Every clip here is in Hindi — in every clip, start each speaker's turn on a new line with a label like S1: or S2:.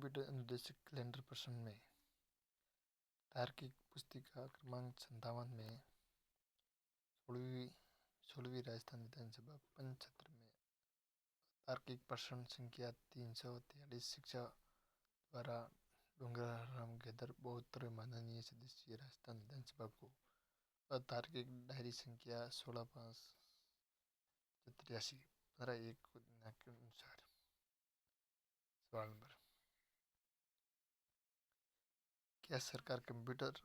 S1: कंप्यूटर अनुदेशक कैलेंडर प्रश्न में तार्किक पुस्तिका क्रमांक 57 में 16वीं राजस्थान विधानसभा पंचछत्र में तार्किक प्रश्न संख्या 343 शिक्षा द्वारा डूंगराराम गेदर बहुत्तर माननीय सदस्य राजस्थान विधानसभा को अतार्किक डायरी संख्या 16/5/83 15/1 को दिनांक के अनुसार। सवाल नंबर: क्या सरकार कंप्यूटर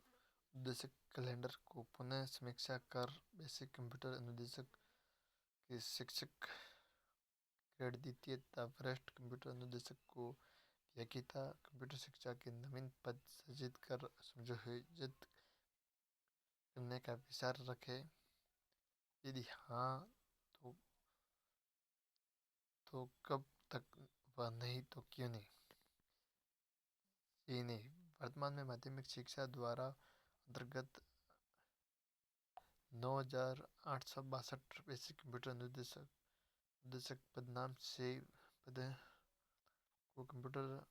S1: अनुदेशक कैलेंडर को पुनः समीक्षा कर बेसिक कंप्यूटर अनुदेशक के शिक्षक ग्रेड द्वितीय तथा वरिष्ठ कंप्यूटर अनुदेशक को व्याख्याता कंप्यूटर शिक्षा के नवीन पद सृजित कर समायोजित करने का विचार रखे? यदि हाँ तो कब तक व नहीं तो क्यों नहीं? ये नहीं। वर्तमान में माध्यमिक शिक्षा द्वारा अंतर्गत 9,862 बेसिक कंप्यूटर अनुदेशक पद नाम से पद को कंप्यूटर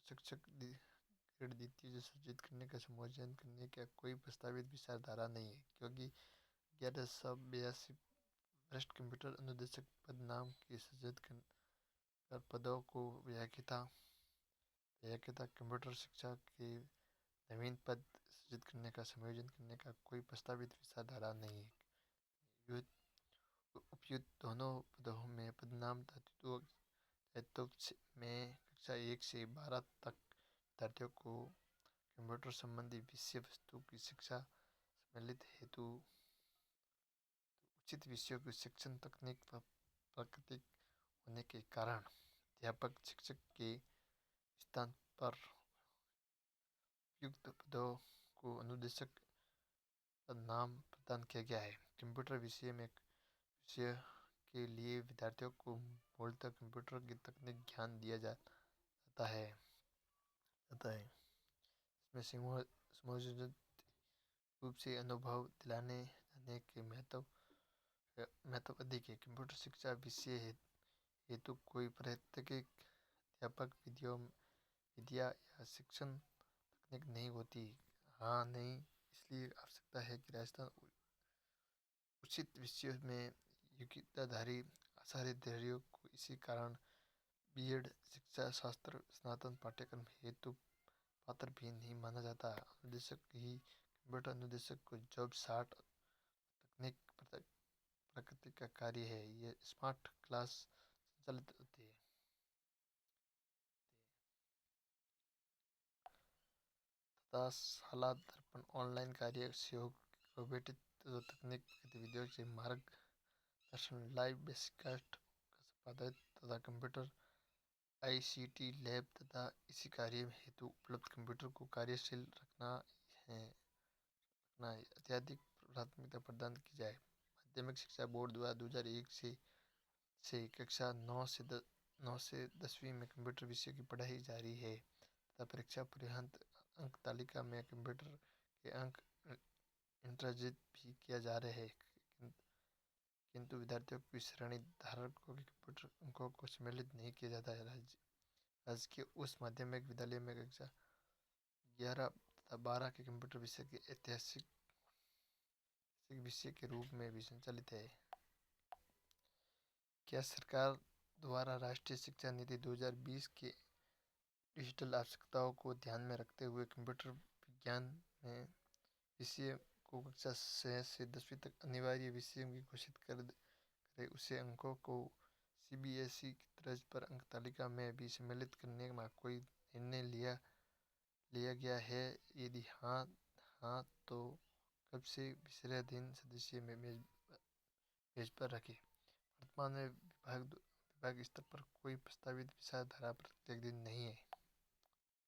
S1: शिक्षक ग्रेड द्वितीय सृजित करने का समायोजन करने का कोई प्रस्तावित विचारधारा नहीं है, क्योंकि 1182 वरिष्ठ कंप्यूटर अनुदेशक पद नाम के सृजित कर पदों को व्याख्याता कंप्यूटर शिक्षा के नवीन पद सृजित करने का समायोजन करने का कोई प्रस्तावित विचारधारा नहीं है। उपयुक्त दोनों पदों में पदनाम दायित्व में कक्षा 1 से 12 तक विद्यार्थियों को कंप्यूटर संबंधी विषय वस्तु की शिक्षा सम्मिलित हेतु उचित विषयों की शिक्षण तकनीक व प्राकृतिक होने के कारण अध्यापक शिक्षक के स्थान पर उपयुक्त पदों को अनुदेशक पद नाम प्रदान किया गया है। कंप्यूटर विषय के लिए विद्यार्थियों को मूलतः कंप्यूटर की तकनीक ज्ञान दिया जाता है। इसमें समायोजित रूप से अनुभव दिलाने जाने के महत्व अधिक है। कंप्यूटर शिक्षा विषय हेतु कोई प्रात्यगिक अध्यापक विद्या या शिक्षण तकनीक नहीं होती। हाँ नहीं, इसलिए आवश्यकता है कि राजस्थान उचित विषयों में योग्यताधारी आचार्यों को इसी कारण बीएड शिक्षा शास्त्र स्नातक पाठ्यक्रम हेतु पात्र भी नहीं माना जाता। अनुदेशक ही कंप्यूटर अनुदेशक को जॉब शार्ट तकनीक प्रकृति का कार्य है। ये स्मार्ट क्लास संचालित होती है तथा शाला दर्पण ऑनलाइन कार्य सहयोग रोबोटिक तकनीक गतिविधियों से मार्गदर्शन लाइव बेसिकास्ट का संपादित तथा कंप्यूटर आईसीटी लैब तथा इसी कार्य हेतु उपलब्ध कंप्यूटर को कार्यशील रखना अत्यधिक प्राथमिकता प्रदान की जाए। माध्यमिक शिक्षा बोर्ड द्वारा 2001 से कक्षा 9 से 10वीं में कंप्यूटर विषय की पढ़ाई जारी है तथा परीक्षा पर्यंत अंक तालिका में कंप्यूटर के अंक इंटरजित भी किया जा रहे हैं, किंतु विद्यार्थियों की श्रेणी धारकों के कंप्यूटर अंकों को सम्मिलित नहीं किया जाता है। राजकीय उच्च माध्यमिक विद्यालय में कक्षा 11 तथा 12 के कंप्यूटर विषय के ऐतिहासिक विषय के रूप में भी संचालित है। क्या सरकार द्वारा राष्ट्रीय शिक्षा नीति 2020 के डिजिटल आवश्यकताओं को ध्यान में रखते हुए कंप्यूटर विज्ञान में विषय को कक्षा 6 से 10वीं तक अनिवार्य विषय की घोषित करे उसे अंकों को सीबीएसई की तर्ज पर अंक तालिका में भी सम्मिलित करने का कोई निर्णय लिया गया है? यदि हाँ तो कब से विचाराधीन सदस्य में मेज पर रखें? वर्तमान में विभाग स्तर पर कोई प्रस्तावित विचारधारा प्रत्येक दिन नहीं है।